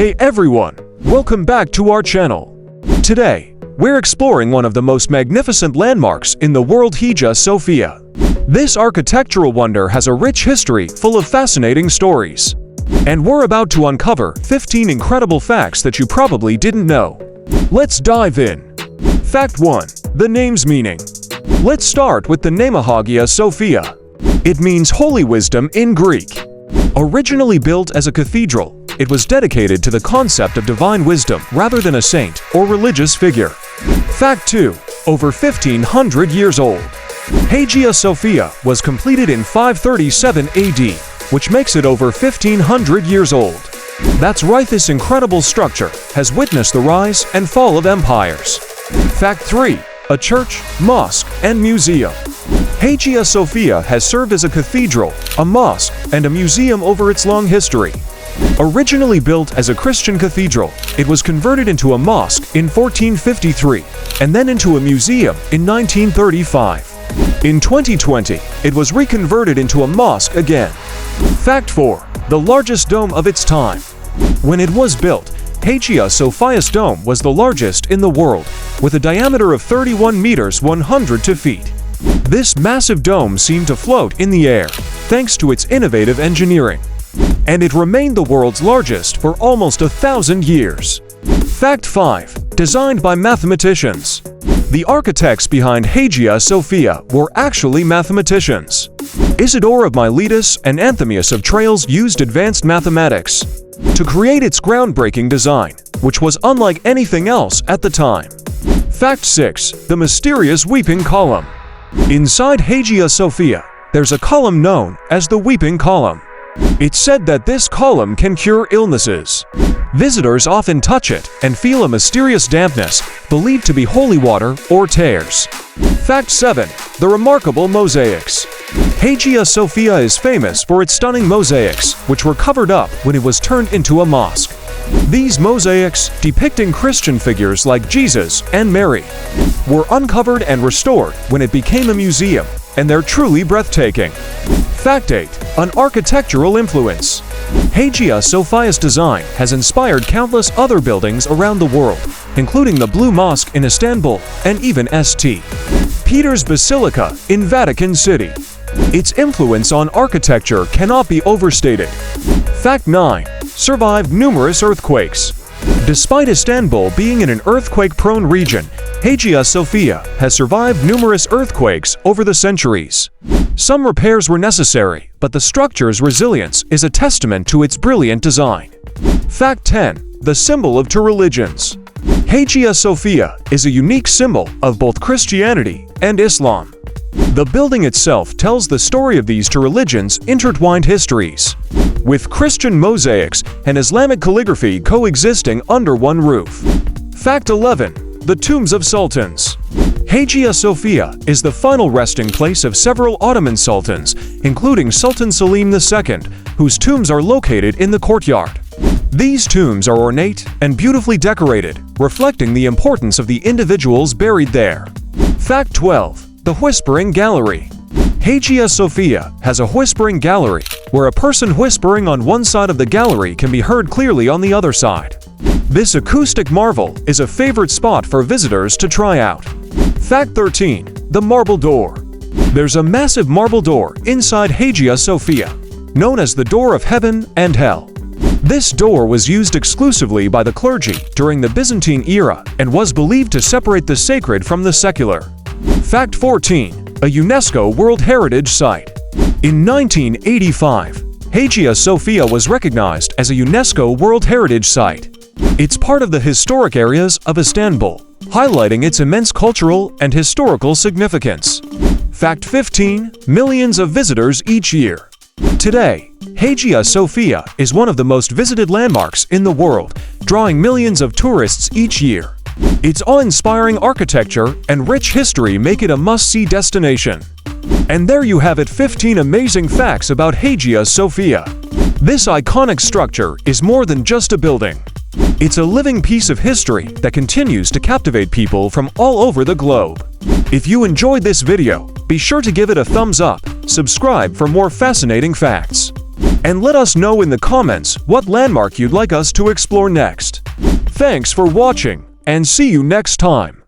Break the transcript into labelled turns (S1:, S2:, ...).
S1: Hey everyone, welcome back to our channel. Today, we're exploring one of the most magnificent landmarks in the world, Hagia Sophia. This architectural wonder has a rich history full of fascinating stories. And we're about to uncover 15 incredible facts that you probably didn't know. Let's dive in. Fact 1. The name's meaning. Let's start with the name Hagia Sophia. It means holy wisdom in Greek. Originally built as a cathedral, it was dedicated to the concept of divine wisdom rather than a saint or religious figure. Fact 2. Over 1500 years old. Hagia Sophia was completed in 537 AD, which makes it over 1500 years old. That's right, this incredible structure has witnessed the rise and fall of empires. Fact 3. A church, mosque, and museum. Hagia Sophia has served as a cathedral, a mosque, and a museum over its long history. Originally built as a Christian cathedral, it was converted into a mosque in 1453, and then into a museum in 1935. In 2020, it was reconverted into a mosque again. Fact 4. The largest dome of its time. When it was built, Hagia Sophia's dome was the largest in the world, with a diameter of 31 meters 102 feet. This massive dome seemed to float in the air, thanks to its innovative engineering. And it remained the world's largest for almost 1,000 years. Fact 5. Designed by mathematicians. The architects behind Hagia Sophia were actually mathematicians. Isidore of Miletus and Anthemius of Tralles used advanced mathematics to create its groundbreaking design, which was unlike anything else at the time. Fact 6. The mysterious weeping column. Inside Hagia Sophia, there's a column known as the weeping column. It's said that this column can cure illnesses. Visitors often touch it and feel a mysterious dampness, believed to be holy water or tears. Fact 7. The remarkable mosaics. Hagia Sophia is famous for its stunning mosaics, which were covered up when it was turned into a mosque. These mosaics, depicting Christian figures like Jesus and Mary, were uncovered and restored when it became a museum, and they're truly breathtaking. Fact 8. An architectural influence. Hagia Sophia's design has inspired countless other buildings around the world, including the Blue Mosque in Istanbul and even St. Peter's Basilica in Vatican City. Its influence on architecture cannot be overstated. Fact 9. Survived numerous earthquakes. Despite Istanbul being in an earthquake-prone region, Hagia Sophia has survived numerous earthquakes over the centuries. Some repairs were necessary, but the structure's resilience is a testament to its brilliant design. Fact 10. The symbol of two religions. Hagia Sophia is a unique symbol of both Christianity and Islam. The building itself tells the story of these two religions' intertwined histories, with Christian mosaics and Islamic calligraphy coexisting under one roof. Fact 11. The tombs of sultans. Hagia Sophia is the final resting place of several Ottoman sultans, including Sultan Selim II, whose tombs are located in the courtyard. These tombs are ornate and beautifully decorated, reflecting the importance of the individuals buried there. Fact 12. The Whispering Gallery. Hagia Sophia has a whispering gallery, where a person whispering on one side of the gallery can be heard clearly on the other side. This acoustic marvel is a favorite spot for visitors to try out. Fact 13. The Marble Door. There's a massive marble door inside Hagia Sophia, known as the Door of Heaven and Hell. This door was used exclusively by the clergy during the Byzantine era and was believed to separate the sacred from the secular. Fact 14. A UNESCO World Heritage Site. In 1985, Hagia Sophia was recognized as a UNESCO World Heritage Site. It's part of the historic areas of Istanbul, highlighting its immense cultural and historical significance. Fact 15. Millions of visitors each year. Today, Hagia Sophia is one of the most visited landmarks in the world, drawing millions of tourists each year. Its awe-inspiring architecture and rich history make it a must-see destination. And there you have it, 15 amazing facts about Hagia Sophia. This iconic structure is more than just a building. It's a living piece of history that continues to captivate people from all over the globe. If you enjoyed this video, be sure to give it a thumbs up, subscribe for more fascinating facts. And let us know in the comments what landmark you'd like us to explore next. Thanks for watching, and see you next time.